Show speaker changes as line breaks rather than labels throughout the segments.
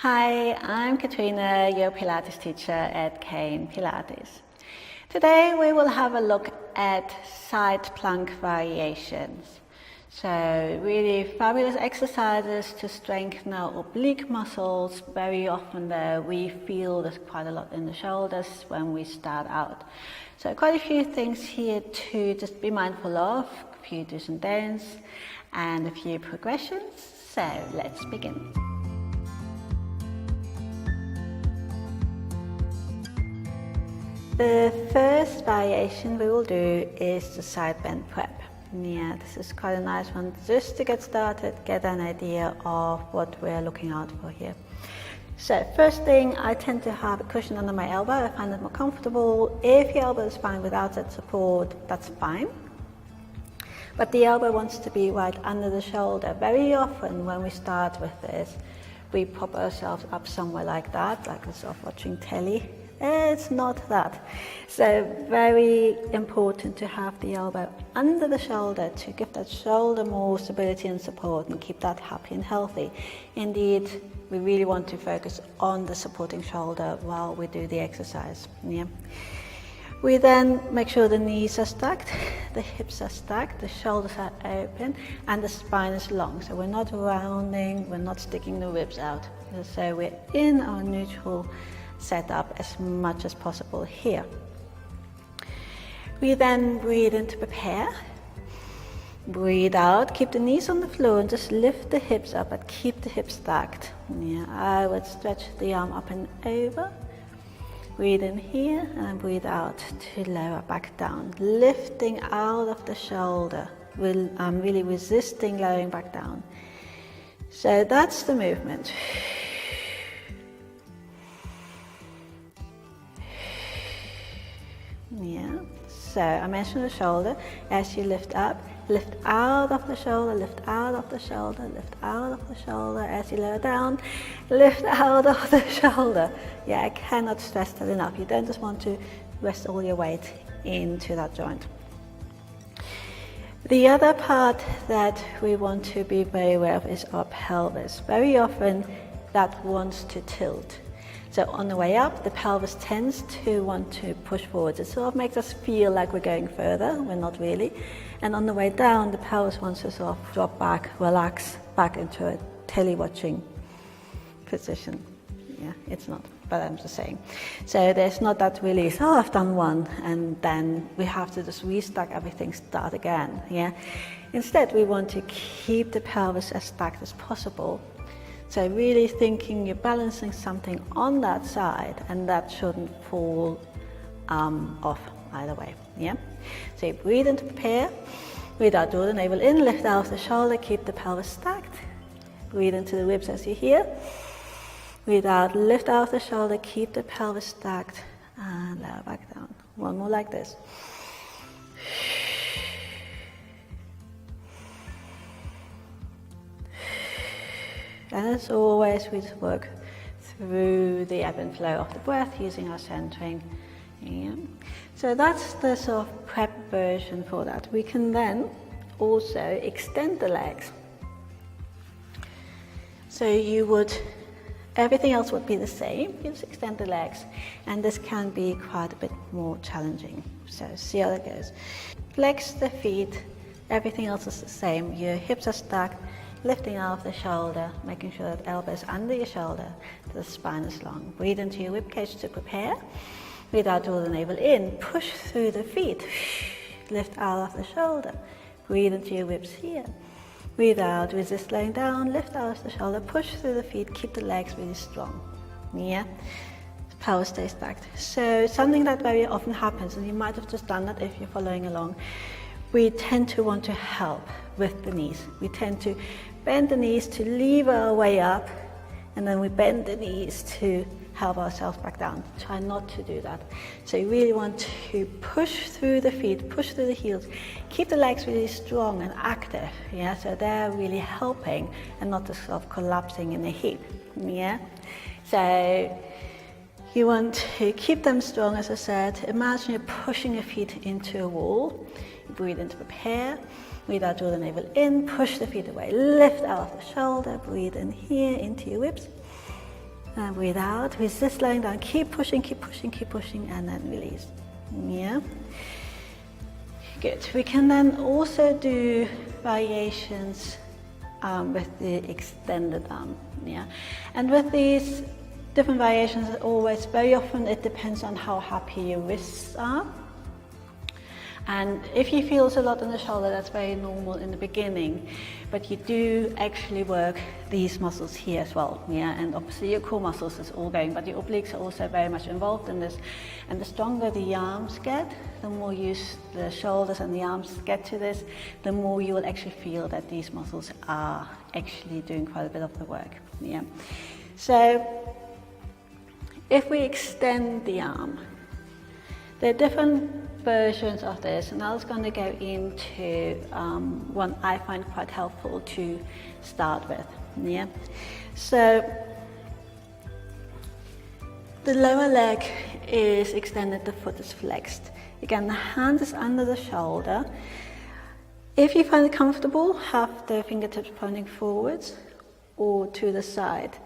Hi, I'm Katrina, your Pilates teacher at KN Pilates. Today we will have a look at side plank variations. So really fabulous exercises to strengthen our oblique muscles. Very often though we feel there's quite a lot in the shoulders when we start out. So quite a few things here to just be mindful of, a few do's and don'ts and a few progressions. So let's begin. The first variation we will do is the side bend prep. Yeah, this is quite a nice one just to get started, get an idea of what we're looking out for here. So first thing, I tend to have a cushion under my elbow. I find it more comfortable. If your elbow is fine without that support, that's fine. But the elbow wants to be right under the shoulder. Very often when we start with this, we prop ourselves up somewhere like that, like we're sort of watching telly. It's not that. So very important to have the elbow under the shoulder to give that shoulder more stability and support and keep that happy and healthy. Indeed, we really want to focus on the supporting shoulder while we do the exercise. Yeah. We then make sure the knees are stacked, the hips are stacked, the shoulders are open and the spine is long. So we're not rounding, we're not sticking the ribs out. So we're in our neutral setup as much as possible here. We then breathe in to prepare. Breathe out, keep the knees on the floor and just lift the hips up, but keep the hips stacked. Yeah, I would stretch the arm up and over. Breathe in here and breathe out to lower back down. Lifting out of the shoulder. I'm really resisting lowering back down. So that's the movement. Yeah, so I mentioned the shoulder. As you lift up, lift out of the shoulder, lift out of the shoulder, lift out of the shoulder. As you lower down, lift out of the shoulder. Yeah, I cannot stress that enough. You don't just want to rest all your weight into that joint. The other part that we want to be very aware of is our pelvis. Very often that wants to tilt. So on the way up, the pelvis tends to want to push forwards. It sort of makes us feel like we're going further, we're not really. And on the way down, the pelvis wants to sort of drop back, relax back into a telly-watching position. Yeah, it's not, but I'm just saying. So there's not that release, oh, I've done one, and then we have to just restack everything, start again. Yeah. Instead, we want to keep the pelvis as stacked as possible. So really thinking you're balancing something on that side and that shouldn't fall off either way. Yeah. So you breathe in to prepare. Breathe out, draw the navel in, lift out of the shoulder, keep the pelvis stacked. Breathe into the ribs as you hear. Breathe out, lift out of the shoulder, keep the pelvis stacked and lower back down. One more like this. And as always, we just work through the ebb and flow of the breath using our centering. Yeah. So that's the sort of prep version for that. We can then also extend the legs. So everything else would be the same. You just extend the legs. And this can be quite a bit more challenging. So see how that goes. Flex the feet. Everything else is the same. Your hips are stacked. Lifting out of the shoulder, making sure that elbow is under your shoulder, the spine is long. Breathe into your ribcage to prepare. Breathe out, draw the navel in, push through the feet. Lift out of the shoulder. Breathe into your ribs here. Breathe out, resist laying down, lift out of the shoulder, push through the feet, keep the legs really strong. Yeah, power stays stacked. So something that very often happens, and you might have just done that if you're following along, we tend to want to help with the knees. We tend to bend the knees to lever our way up, and then we bend the knees to help ourselves back down. Try not to do that. So you really want to push through the feet, push through the heels, keep the legs really strong and active. Yeah, so they're really helping and not just sort of collapsing in a heap. Yeah, so you want to keep them strong, as I said. Imagine you're pushing your feet into a wall. Breathe in to prepare. Breathe out, draw the navel in, push the feet away, lift out of the shoulder, breathe in here into your ribs. And breathe out, resist slowing down, keep pushing, keep pushing, keep pushing, and then release. Yeah. Good. We can then also do variations with the extended arm. Yeah. And with these different variations, always, very often it depends on how happy your wrists are. And if you feel a lot in the shoulder, that's very normal in the beginning, but you do actually work these muscles here as well, yeah, and obviously your core muscles is all going, but your obliques are also very much involved in this, and the stronger the arms get, the more used the shoulders and the arms get to this, the more you will actually feel that these muscles are actually doing quite a bit of the work, yeah. So if we extend the arm, there are different versions of this, and I was going to go into one I find quite helpful to start with. Yeah. So the lower leg is extended, the foot is flexed. Again, the hand is under the shoulder. If you find it comfortable, have the fingertips pointing forwards or to the side.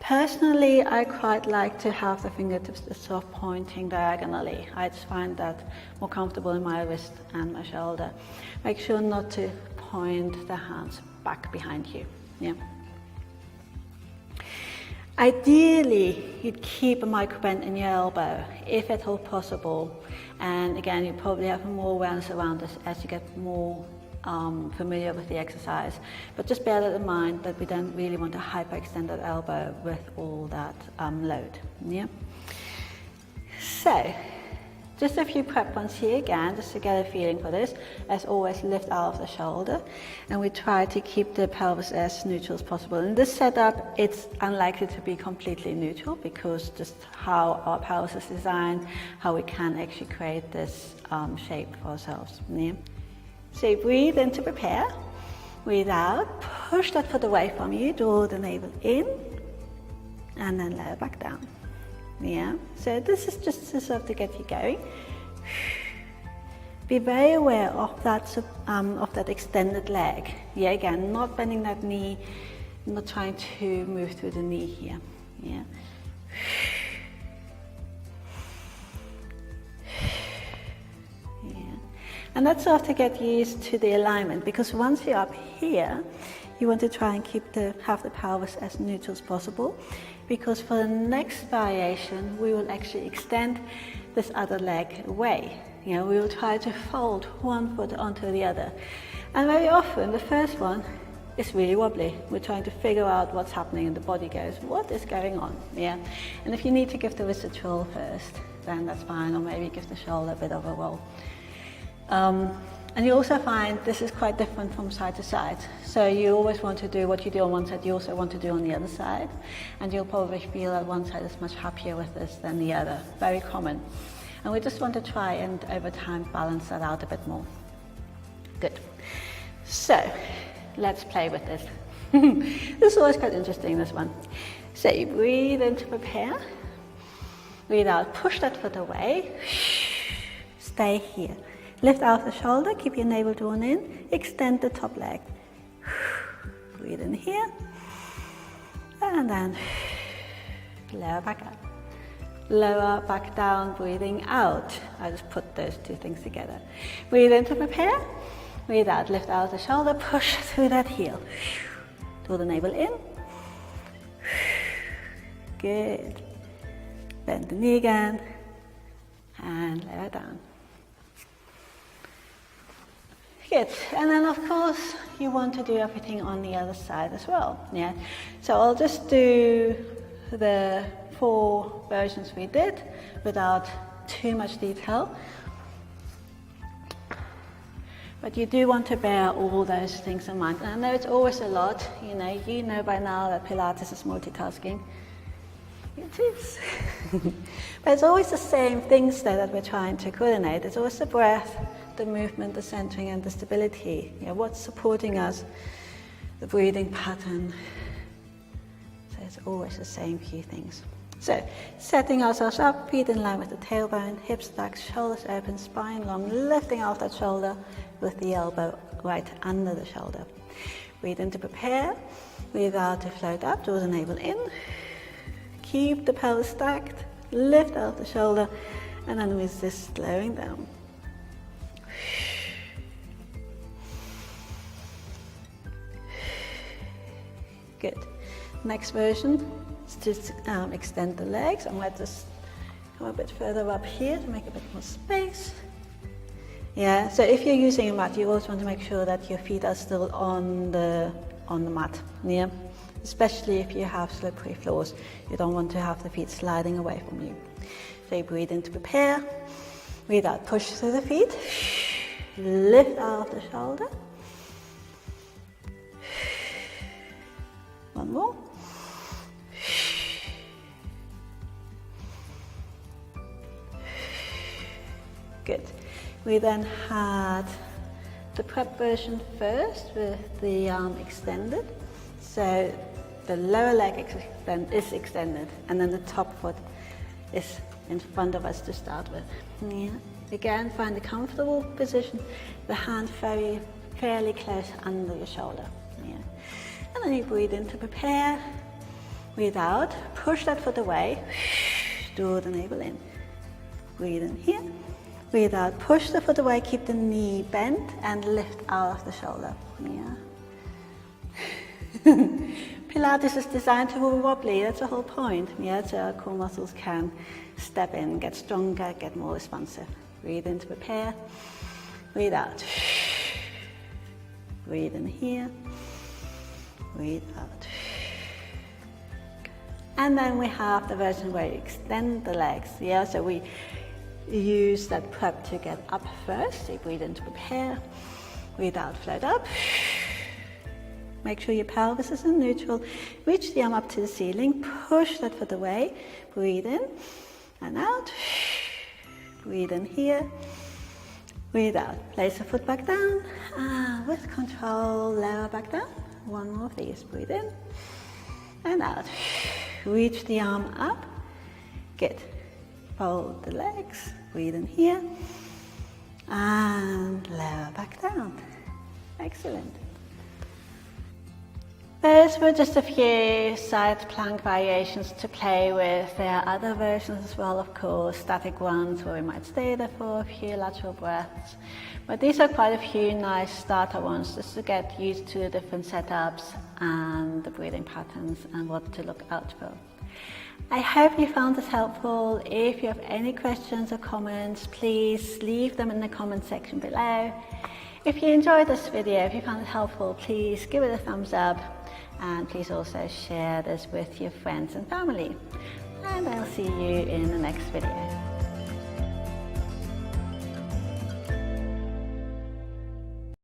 Personally, I quite like to have the fingertips sort of pointing diagonally. I just find that more comfortable in my wrist and my shoulder. Make sure not to point the hands back behind you. Yeah. Ideally, you'd keep a micro bend in your elbow, if at all possible. And again, you probably have more awareness around this as you get more familiar with the exercise, but just bear that in mind that we don't really want to hyperextend that elbow with all that load. Yeah. So, just a few prep ones here again, just to get a feeling for this. As always, lift out of the shoulder, and we try to keep the pelvis as neutral as possible. In this setup, it's unlikely to be completely neutral because just how our pelvis is designed, how we can actually create this shape for ourselves. Yeah. So breathe in to prepare, breathe out, push that foot away from you, draw the navel in, and then lower back down. Yeah, so this is just to sort of to get you going. Be very aware of that extended leg. Yeah, again, not bending that knee, not trying to move through the knee here. Yeah. And that's sort of to get used to the alignment, because once you're up here, you want to try and have the pelvis as neutral as possible, because for the next variation, we will actually extend this other leg away. You know, we will try to fold one foot onto the other. And very often, the first one is really wobbly. We're trying to figure out what's happening, and the body goes, what is going on? Yeah. And if you need to give the wrist a roll first, then that's fine, or maybe give the shoulder a bit of a roll. And you also find this is quite different from side to side. So you always want to do what you do on one side, you also want to do on the other side. And you'll probably feel that one side is much happier with this than the other. Very common. And we just want to try and over time balance that out a bit more. Good. So let's play with this. This is always quite interesting, this one. So you breathe in to prepare. Breathe out, push that foot away. Stay here. Lift out the shoulder, keep your navel drawn in, extend the top leg. Breathe in here, and then lower back up. Lower back down, breathing out. I just put those two things together. Breathe in to prepare, breathe out, lift out the shoulder, push through that heel. Draw the navel in. Good. Bend the knee again, and lower down. Good, and then of course you want to do everything on the other side as well. Yeah. So I'll just do the 4 versions we did without too much detail. But you do want to bear all those things in mind. And I know it's always a lot, you know by now that Pilates is multitasking. It is. But it's always the same things though that we're trying to coordinate. It's always the breath, the movement, the centering, and the stability. What's supporting us, the breathing pattern. So it's always the same few things. So setting ourselves up, feet in line with the tailbone, hips back, shoulders open, spine long, lifting off that shoulder with the elbow right under the shoulder. Breathe in to prepare, breathe out to float up, draw the navel in. keep the pelvis stacked, lift out the shoulder, and then resist slowing down. Good. Next version is to extend the legs, and let's just come a bit further up here to make a bit more space. Yeah, so if you're using a mat, you also want to make sure that your feet are still on the mat, yeah? Especially if you have slippery floors. You don't want to have the feet sliding away from you. So you breathe in to prepare, breathe out, push through the feet, lift out of the shoulder. One more. Good. We then had the prep version first with the arm extended. So the lower leg is extended, and then the top foot is in front of us to start with. Yeah. Again, find a comfortable position, the hand fairly close under your shoulder. Yeah. And then you breathe in to prepare, breathe out, push that foot away, draw the navel in. Breathe in here. Breathe out, push the foot away, keep the knee bent and lift out of the shoulder. Yeah. Pilates is designed to move wobbly, that's the whole point. Yeah, so our core muscles can step in, get stronger, get more responsive. Breathe in to prepare, breathe out. Breathe in here, breathe out. And then we have the version where you extend the legs. Yeah, so we use that prep to get up first. So you breathe in to prepare, breathe out, float up. Make sure your pelvis is in neutral. Reach the arm up to the ceiling, push that foot away, breathe in and out. Breathe in here, breathe out. Place the foot back down, and with control, lower back down. One more of these, breathe in and out. Reach the arm up, good. Fold the legs, breathe in here, and lower back down. Excellent. Those were just a few side plank variations to play with. There are other versions as well, of course, static ones where we might stay there for a few lateral breaths. But these are quite a few nice starter ones just to get used to the different setups and the breathing patterns and what to look out for. I hope you found this helpful. If you have any questions or comments, please leave them in the comment section below. If you enjoyed this video, if you found it helpful, please give it a thumbs up. And please also share this with your friends and family. And I'll see you in the next video.